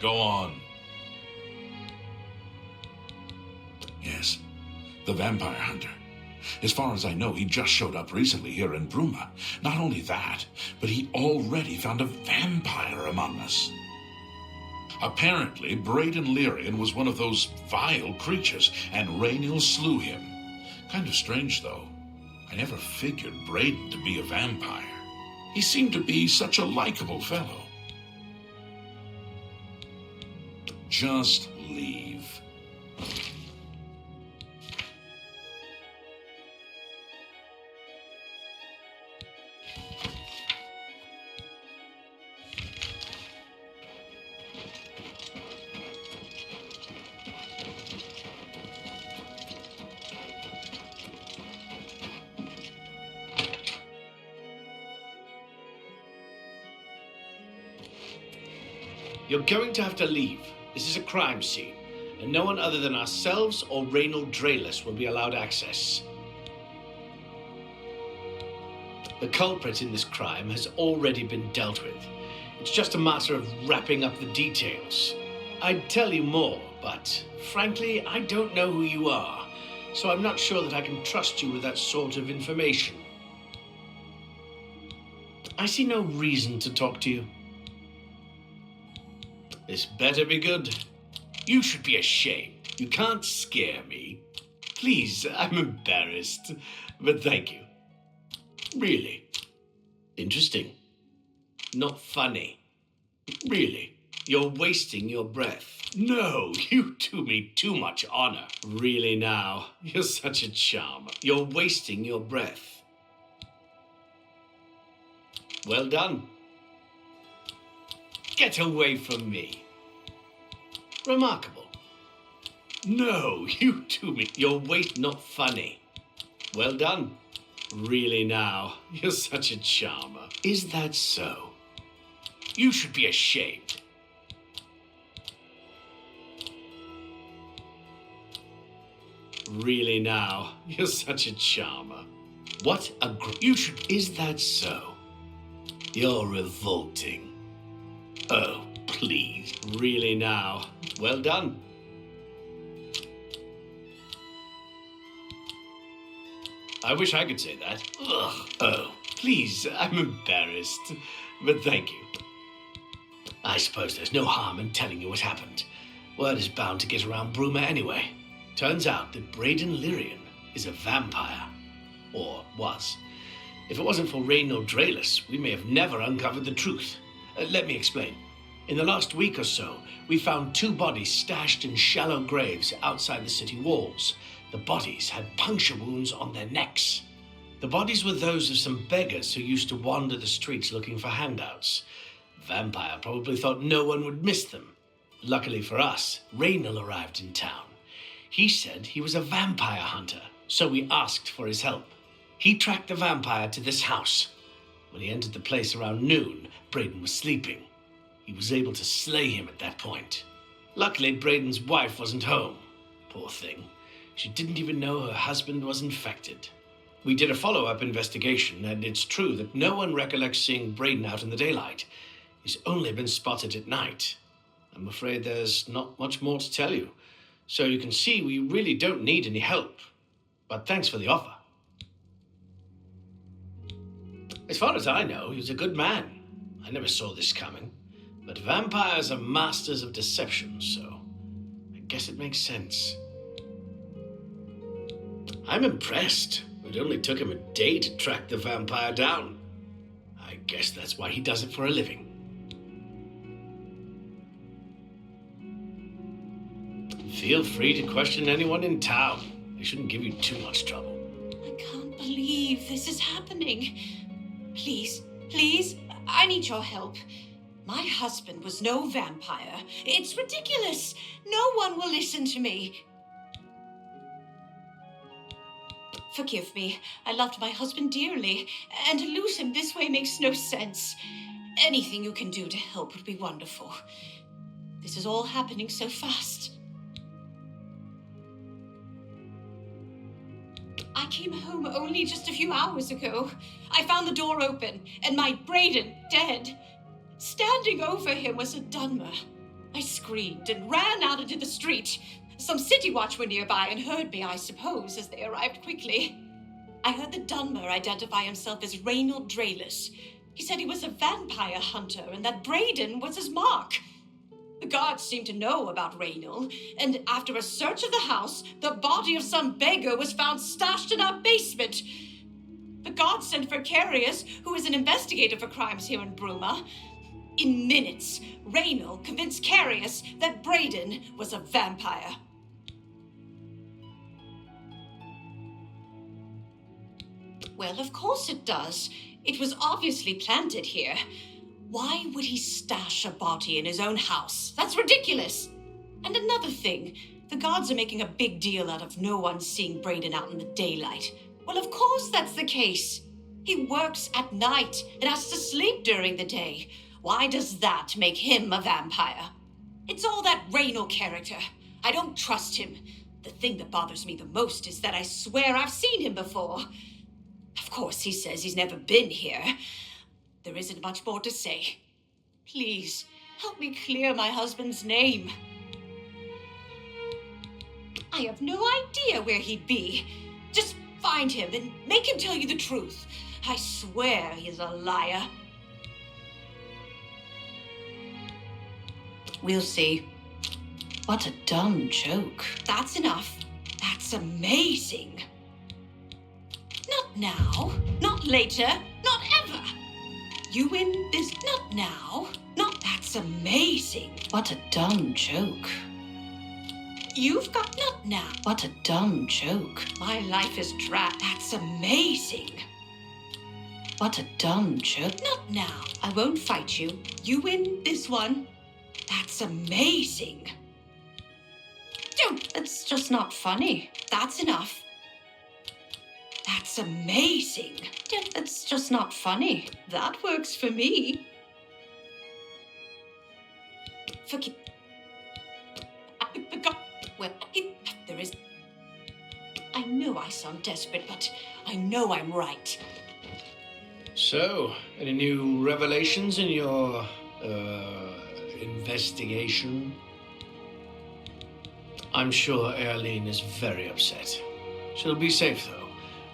Go on. Yes, the vampire hunter. As far as I know, he just showed up recently here in Bruma. Not only that, but he already found a vampire among us. Apparently, Braden Lyrian was one of those vile creatures, and Rainiel slew him. Kind of strange, though. I never figured Braden to be a vampire. He seemed to be such a likable fellow. Just leave. You're going to have to leave. This is a crime scene, and no one other than ourselves or Reynold Draelus will be allowed access. The culprit in this crime has already been dealt with. It's just a matter of wrapping up the details. I'd tell you more, but frankly, I don't know who you are, so I'm not sure that I can trust you with that sort of information. I see no reason to talk to you. This better be good. You should be ashamed. You can't scare me. Please, I'm embarrassed, but thank you. Really? Interesting. Not funny. Really? You're wasting your breath. No, you do me too much honor. Really now, you're such a charmer. You're wasting your breath. Well done. Get away from me. Remarkable. No, you do me. You're not funny. Well done. Really now, you're such a charmer. Is that so? You should be ashamed. Really now, you're such a charmer. What a you should. Is that so? You're revolting. Oh, please. Really now. Well done. I wish I could say that. Ugh. Oh, please, I'm embarrassed. But thank you. I suppose there's no harm in telling you what happened. Word is bound to get around Bruma anyway. Turns out that Braden Lyrian is a vampire. Or was. If it wasn't for Reynold Draelus, we may have never uncovered the truth. Let me explain. In the last week or so, we found 2 bodies stashed in shallow graves outside the city walls. The bodies had puncture wounds on their necks. The bodies were those of some beggars who used to wander the streets looking for handouts. Vampire probably thought no one would miss them. Luckily for us, Raynal arrived in town. He said he was a vampire hunter, so we asked for his help. He tracked the vampire to this house. When he entered the place around noon, Braden was sleeping. He was able to slay him at that point. Luckily, Braden's wife wasn't home. Poor thing. She didn't even know her husband was infected. We did a follow-up investigation, and it's true that no one recollects seeing Braden out in the daylight. He's only been spotted at night. I'm afraid there's not much more to tell you. So you can see we really don't need any help. But thanks for the offer. As far as I know, he was a good man. I never saw this coming. But vampires are masters of deception, so I guess it makes sense. I'm impressed. It only took him a day to track the vampire down. I guess that's why he does it for a living. Feel free to question anyone in town. They shouldn't give you too much trouble. I can't believe this is happening. Please, please, I need your help. My husband was no vampire. It's ridiculous. No one will listen to me. Forgive me. I loved my husband dearly, and to lose him this way makes no sense. Anything you can do to help would be wonderful. This is all happening so fast. I came home only just a few hours ago. I found the door open, and my Braden dead. Standing over him was a Dunmer. I screamed and ran out into the street. Some city watch were nearby and heard me, I suppose, as they arrived quickly. I heard the Dunmer identify himself as Reynold Drayless. He said he was a vampire hunter and that Braden was his mark. The guards seemed to know about Reynold, and after a search of the house, the body of some beggar was found stashed in our basement. The guards sent for Carius, who is an investigator for crimes here in Bruma. In minutes, Reynold convinced Carius that Braden was a vampire. Well, of course it does. It was obviously planted here. Why would he stash a body in his own house? That's ridiculous. And another thing, the guards are making a big deal out of no one seeing Braden out in the daylight. Well, of course that's the case. He works at night and has to sleep during the day. Why does that make him a vampire? It's all that Reynold character. I don't trust him. The thing that bothers me the most is that I swear I've seen him before. Of course, he says he's never been here. There isn't much more to say. Please, help me clear my husband's name. I have no idea where he'd be. Just find him and make him tell you the truth. I swear he's a liar. We'll see. What a dumb joke. That's enough. That's amazing. Not now. Not later. Not ever. You win this. Not now. Not. That's amazing. What a dumb joke. You've got. Not now. What a dumb joke. My life is dry. That's amazing. What a dumb joke. Not now. I won't fight you. You win this one. That's amazing. Don't. It's just not funny. That's enough. That's amazing. It's just not funny. That works for me. Forgive. Well, there is. I know I sound desperate, but I know I'm right. So, any new revelations in your, investigation? I'm sure Erlene is very upset. She'll be safe, though.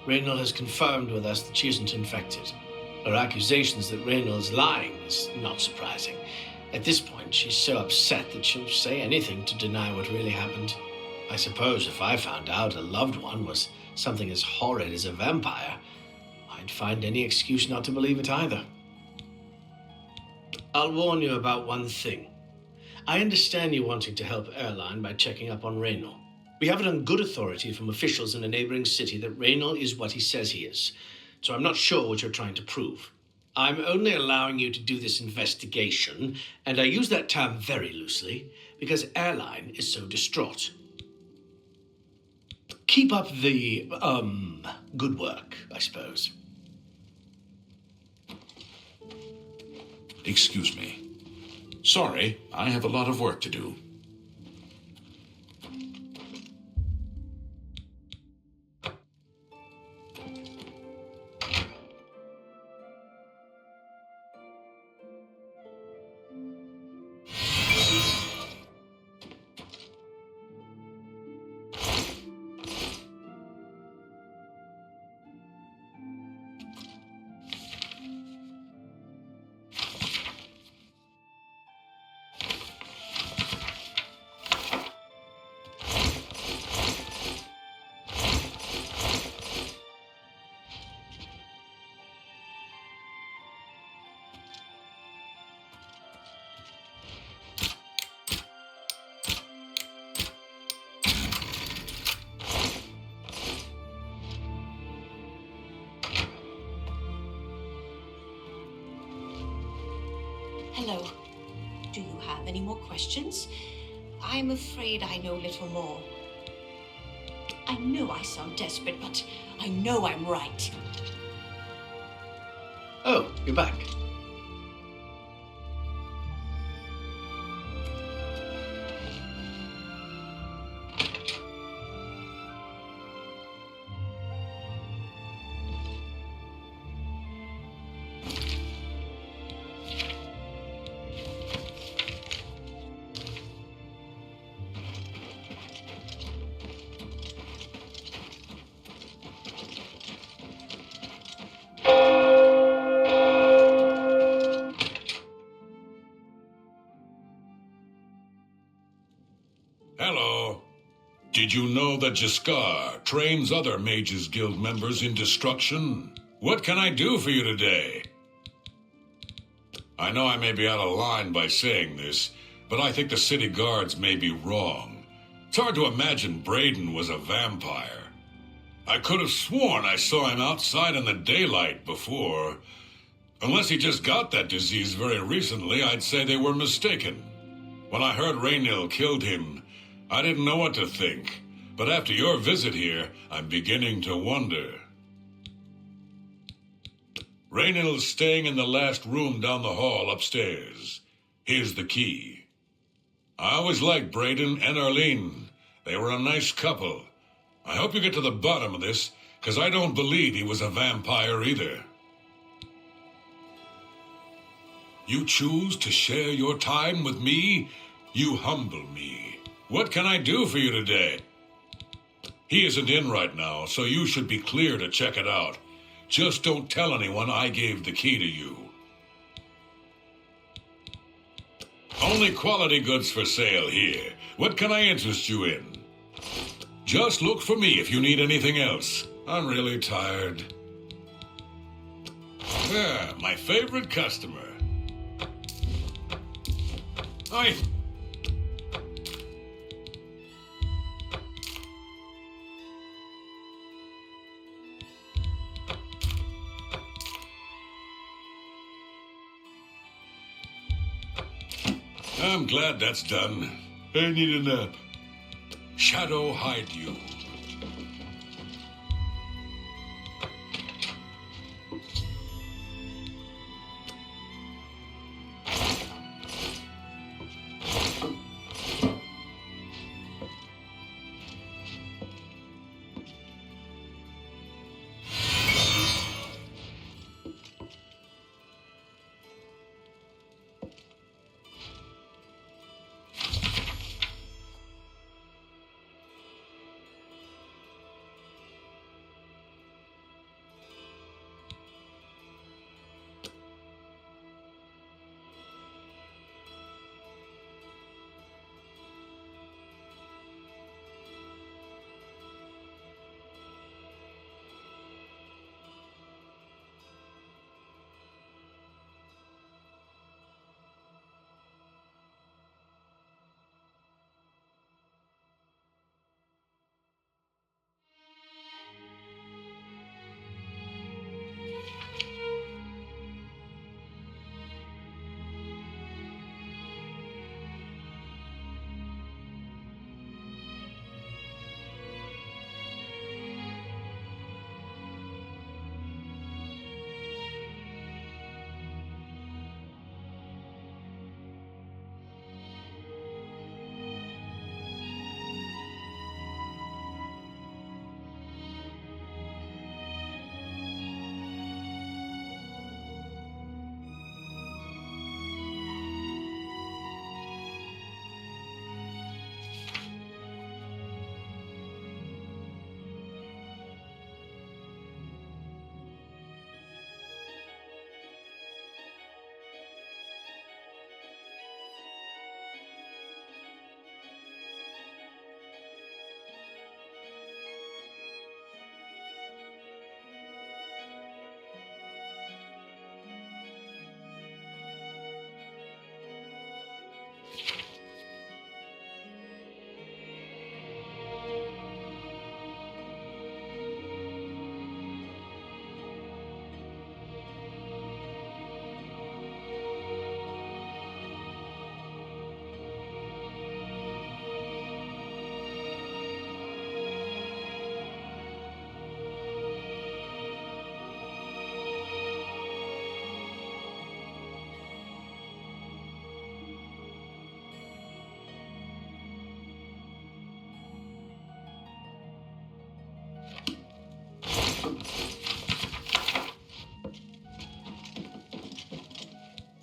Reynold has confirmed with us that she isn't infected. Her accusations that Reynold's lying is not surprising. At this point, she's so upset that she'll say anything to deny what really happened. I suppose if I found out a loved one was something as horrid as a vampire, I'd find any excuse not to believe it either. I'll warn you about one thing. I understand you wanting to help Erline by checking up on Reynold. We have it on good authority from officials in a neighboring city that Reynold is what he says he is, so I'm not sure what you're trying to prove. I'm only allowing you to do this investigation, and I use that term very loosely, because Erline is so distraught. Keep up the, good work, I suppose. Excuse me. Sorry, I have a lot of work to do. Hello. Do you have any more questions? I'm afraid I know little more. I know I sound desperate, but I know I'm right. Oh, you're back. Did you know that Jaskar trains other Mages Guild members in destruction? What can I do for you today? I know I may be out of line by saying this, but I think the city guards may be wrong. It's hard to imagine Braden was a vampire. I could have sworn I saw him outside in the daylight before. Unless he just got that disease very recently, I'd say they were mistaken. When I heard Raynil killed him, I didn't know what to think. But after your visit here, I'm beginning to wonder. Raynil's staying in the last room down the hall upstairs. Here's the key. I always liked Braden and Arlene. They were a nice couple. I hope you get to the bottom of this, because I don't believe he was a vampire either. You choose to share your time with me? You humble me. What can I do for you today? He isn't in right now, so you should be clear to check it out. Just don't tell anyone I gave the key to you. Only quality goods for sale here. What can I interest you in? Just look for me if you need anything else. I'm really tired. Ah, my favorite customer. I'm glad that's done. I need a nap. Shadow hide you.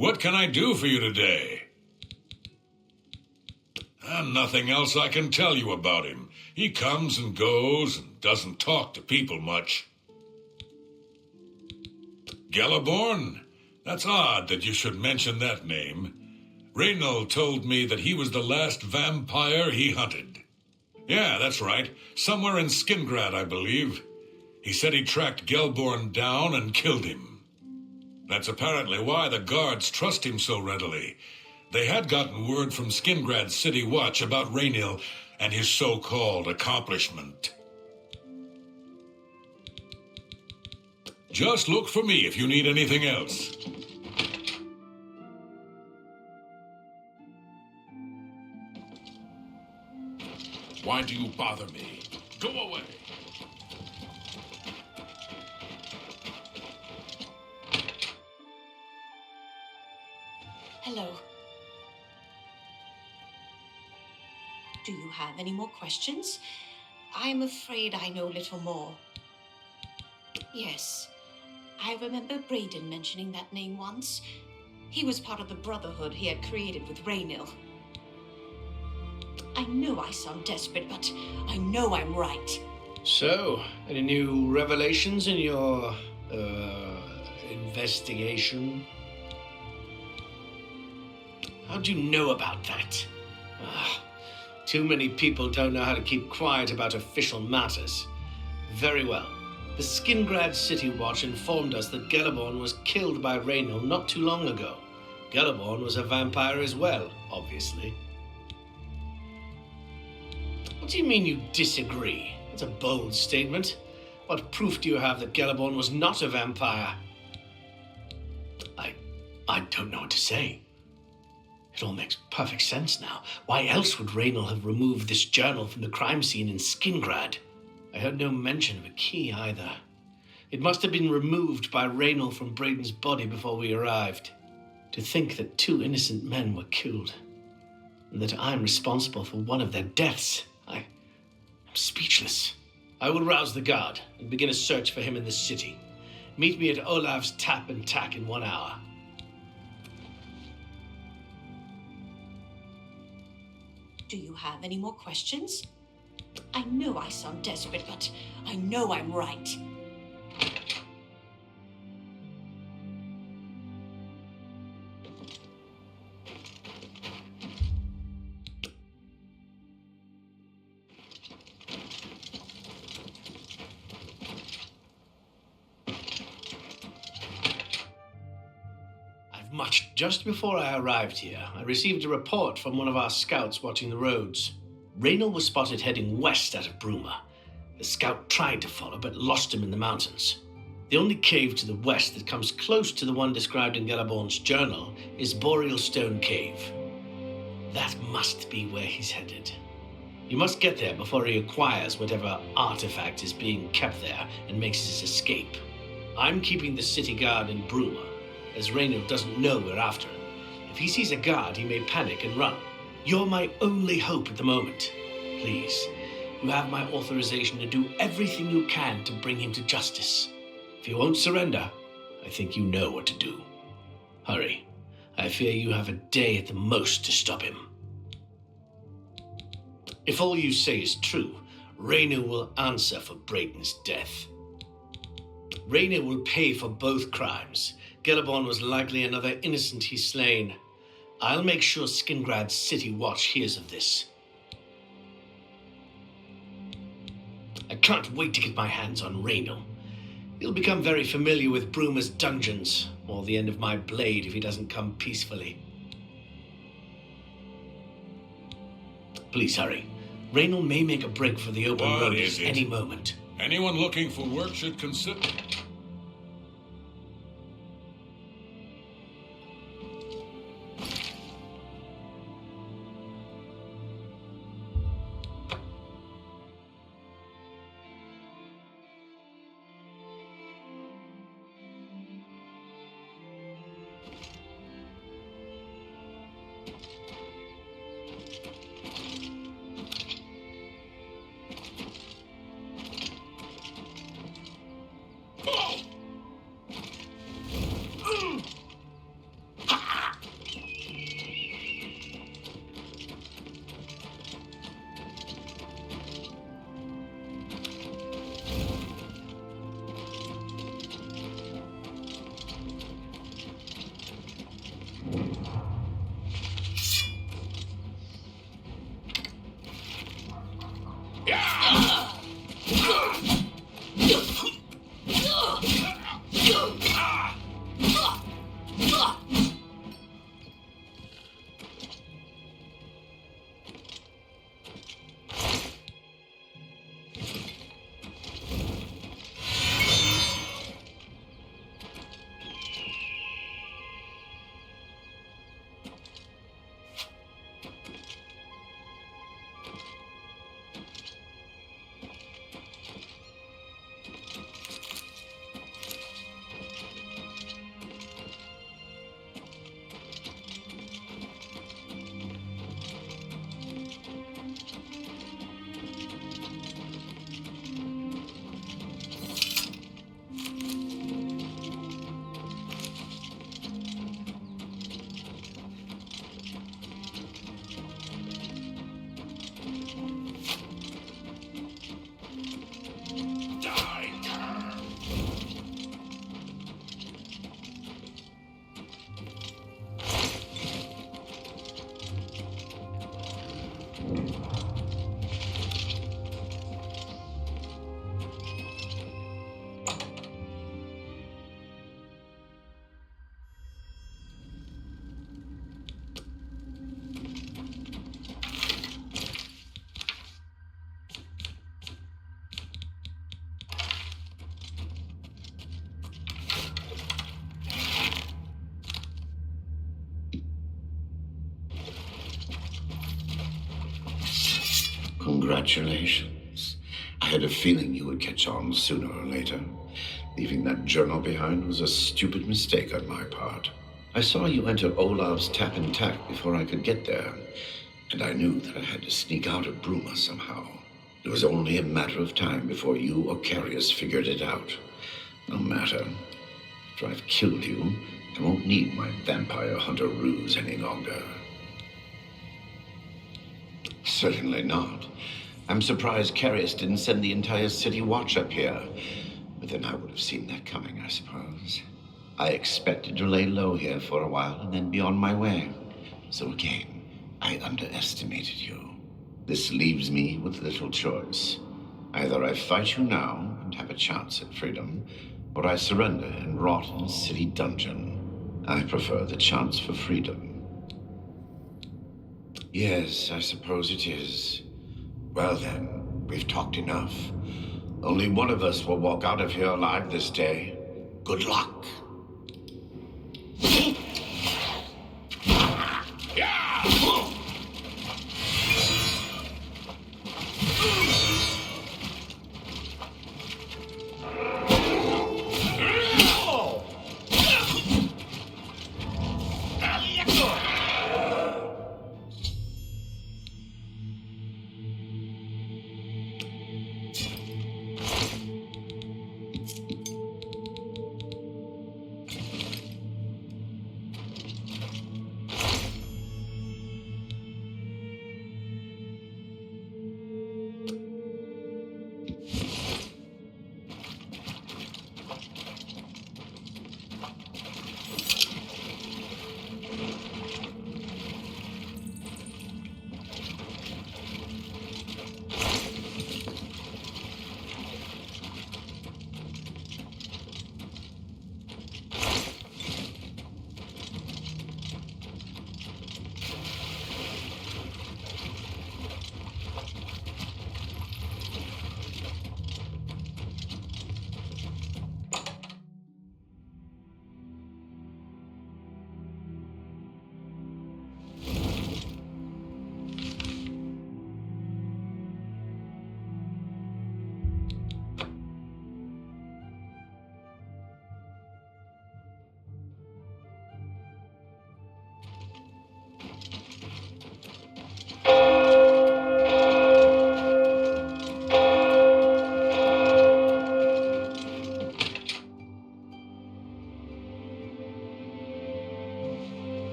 What can I do for you today? Nothing else I can tell you about him. He comes and goes and doesn't talk to people much. Galaborn? That's odd that you should mention that name. Raynil told me that he was the last vampire he hunted. Yeah, that's right. Somewhere in Skingrad, I believe. He said he tracked Gelborn down and killed him. That's apparently why the guards trust him so readily. They had gotten word from Skingrad's City Watch about Raynil and his so-called accomplishment. Just look for me if you need anything else. Why do you bother me? Go away! Hello. Do you have any more questions? I'm afraid I know little more. Yes, I remember Brayden mentioning that name once. He was part of the Brotherhood he had created with Raynil. I know I sound desperate, but I know I'm right. So, any new revelations in your, investigation? How'd you know about that? Too many people don't know how to keep quiet about official matters. Very well. The Skingrad City Watch informed us that Gelborn was killed by Raynil not too long ago. Gelborn was a vampire as well, obviously. What do you mean you disagree? That's a bold statement. What proof do you have that Gelborn was not a vampire? I don't know what to say. It all makes perfect sense now. Why else would Raynil have removed this journal from the crime scene in Skingrad? I heard no mention of a key either. It must have been removed by Raynil from Brayden's body before we arrived. To think that 2 innocent men were killed, and that I'm responsible for one of their deaths, I'm speechless. I will rouse the guard and begin a search for him in the city. Meet me at Olav's Tap and Tack in 1 hour. Do you have any more questions? I know I sound desperate, but I know I'm right. Just before I arrived here, I received a report from one of our scouts watching the roads. Raynil was spotted heading west out of Bruma. The scout tried to follow, but lost him in the mountains. The only cave to the west that comes close to the one described in Gelborn's journal is Boreal Stone Cave. That must be where he's headed. You must get there before he acquires whatever artifact is being kept there and makes his escape. I'm keeping the city guard in Bruma, as Raynil doesn't know we're after him. If he sees a guard, he may panic and run. You're my only hope at the moment. Please, you have my authorization to do everything you can to bring him to justice. If he won't surrender, I think you know what to do. Hurry. I fear you have a day at the most to stop him. If all you say is true, Raynil will answer for Brayden's death. Raynil will pay for both crimes. Gelborn was likely another innocent he's slain. I'll make sure Skingrad's City Watch hears of this. I can't wait to get my hands on Raynil. He'll become very familiar with Bruma's dungeons, or the end of my blade if he doesn't come peacefully. Please hurry. Raynil may make a break for the open road at any moment. Anyone looking for work should consider... Congratulations. I had a feeling you would catch on sooner or later. Leaving that journal behind was a stupid mistake on my part. I saw you enter Olav's tap and tack before I could get there, and I knew that I had to sneak out of Bruma somehow. It was only a matter of time before you or Carius figured it out. No matter. After I've killed you, I won't need my vampire hunter ruse any longer. Certainly not. I'm surprised Carius didn't send the entire city watch up here. But then I would have seen that coming, I suppose. I expected to lay low here for a while and then be on my way. So again, I underestimated you. This leaves me with little choice. Either I fight you now and have a chance at freedom, or I surrender and rot in a city dungeon. I prefer the chance for freedom. Yes, I suppose it is. Well then, we've talked enough. Only one of us will walk out of here alive this day. Good luck.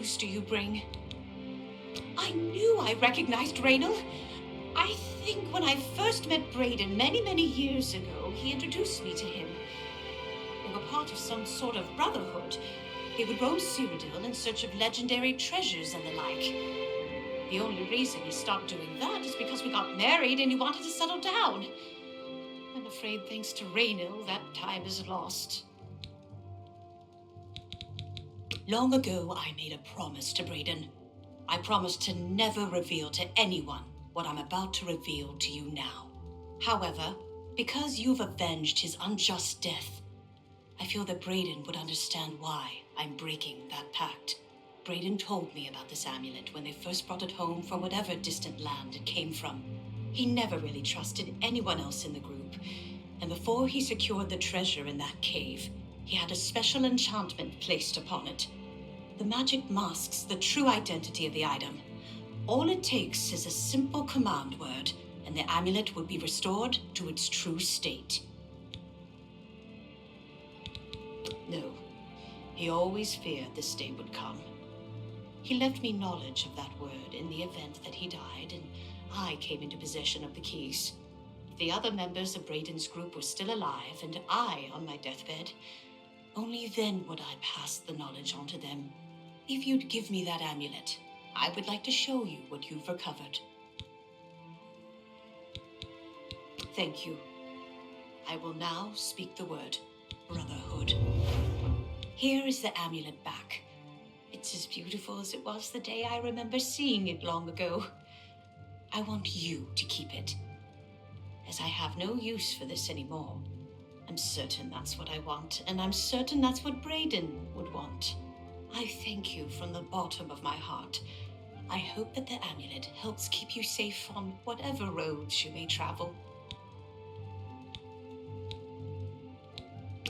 news do you bring? I knew I recognized Raynal. I think when I first met Braden many years ago, he introduced me to him. They were part of some sort of brotherhood. They would roam Cyrodiil in search of legendary treasures and the like. The only reason he stopped doing that is because we got married and he wanted to settle down. I'm afraid thanks to Raynil, that time is lost. Long ago, I made a promise to Brayden. I promised to never reveal to anyone what I'm about to reveal to you now. However, because you've avenged his unjust death, I feel that Brayden would understand why I'm breaking that pact. Brayden told me about this amulet when they first brought it home from whatever distant land it came from. He never really trusted anyone else in the group, and before he secured the treasure in that cave, he had a special enchantment placed upon it. The magic masks the true identity of the item. All it takes is a simple command word, and the amulet would be restored to its true state. No, he always feared this day would come. He left me knowledge of that word in the event that he died, and I came into possession of the keys. If the other members of Brayden's group were still alive, and I on my deathbed, only then would I pass the knowledge on to them. If you'd give me that amulet, I would like to show you what you've recovered. Thank you. I will now speak the word Brotherhood. Here is the amulet back. It's as beautiful as it was the day I remember seeing it long ago. I want you to keep it, as I have no use for this anymore. I'm certain that's what I want, and I'm certain that's what Brayden would want. I thank you from the bottom of my heart. I hope that the amulet helps keep you safe on whatever roads you may travel.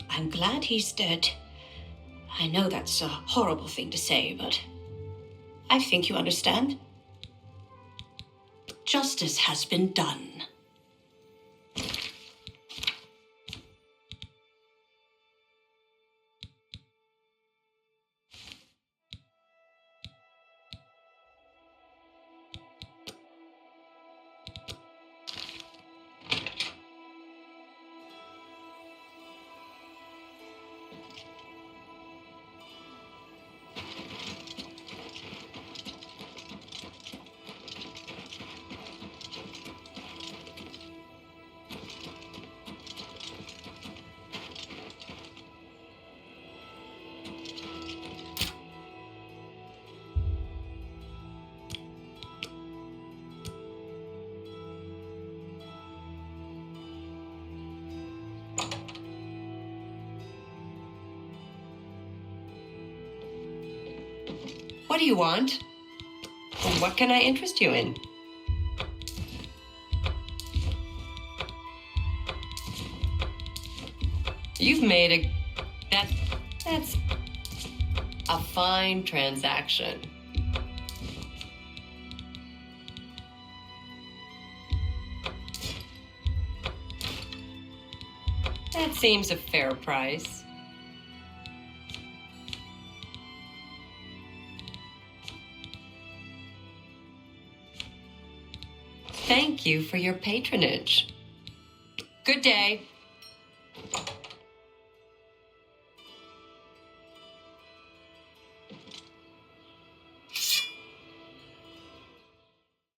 I'm glad he's dead. I know that's a horrible thing to say, but I think you understand. Justice has been done. What do you want? And what can I interest you in? You've made that's a fine transaction. That seems a fair price. Thank you for your patronage. Good day.